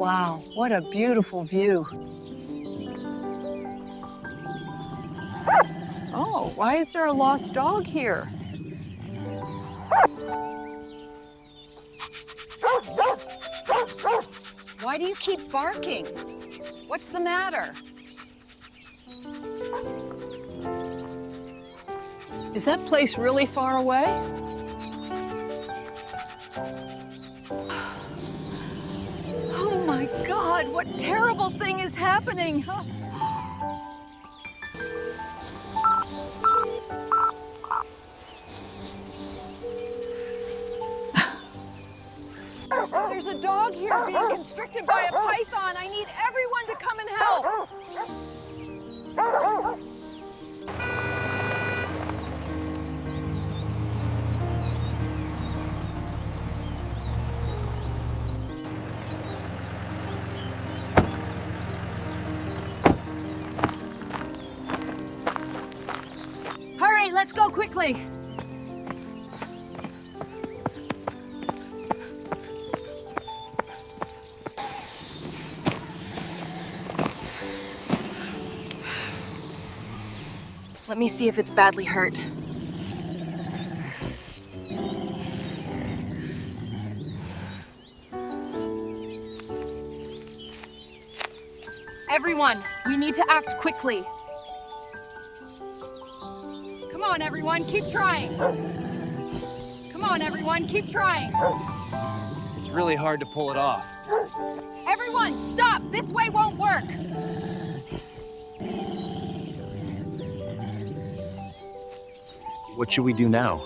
Wow, what a beautiful view. Oh, why is there a lost dog here? Why do you keep barking? What's the matter? Is that place really far away? Oh my God, what terrible thing is happening? There's a dog here being constricted by a python. I need everyone to come and help. Hurry, let's go quickly. Let me see if it's badly hurt. Everyone, we need to act quickly. Come on, everyone, keep trying. Come on, everyone, keep trying. It's really hard to pull it off. Everyone, stop! This way won't work! What should we do now?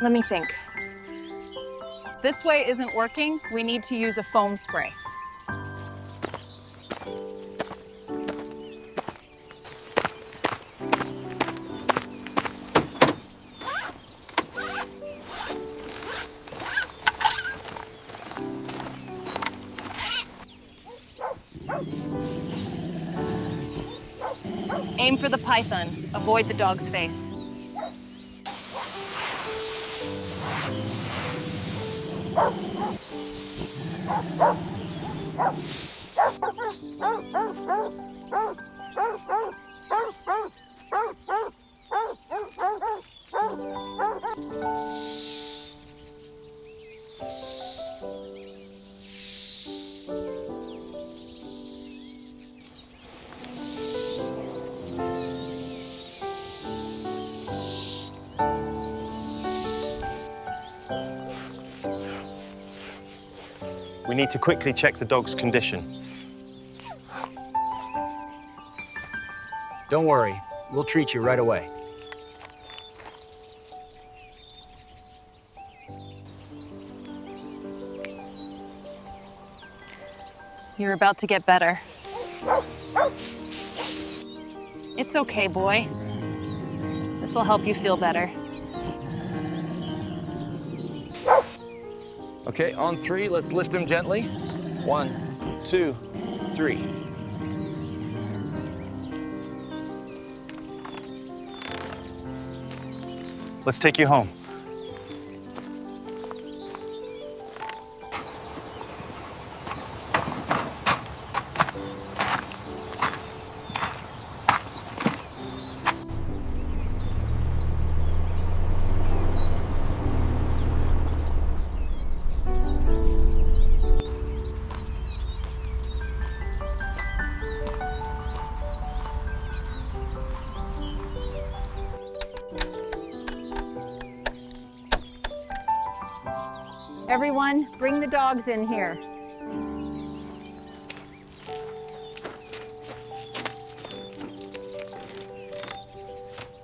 Let me think. This way isn't working. We need to use a foam spray. Aim for the python. Avoid the dog's face. We need to quickly check the dog's condition. Don't worry, we'll treat you right away. You're about to get better. It's okay, boy. This will help you feel better. Okay, on 3, let's lift him gently. 1, 2, 3. Let's take you home. Everyone, bring the dogs in here.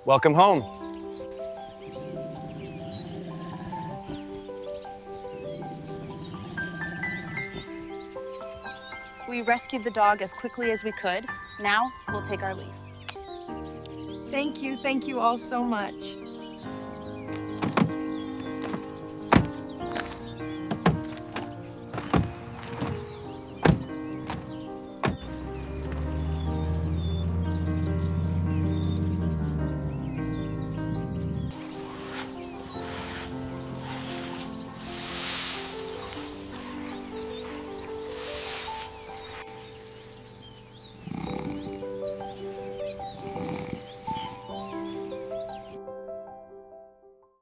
Welcome home. We rescued the dog as quickly as we could. Now, we'll take our leave. Thank you all so much.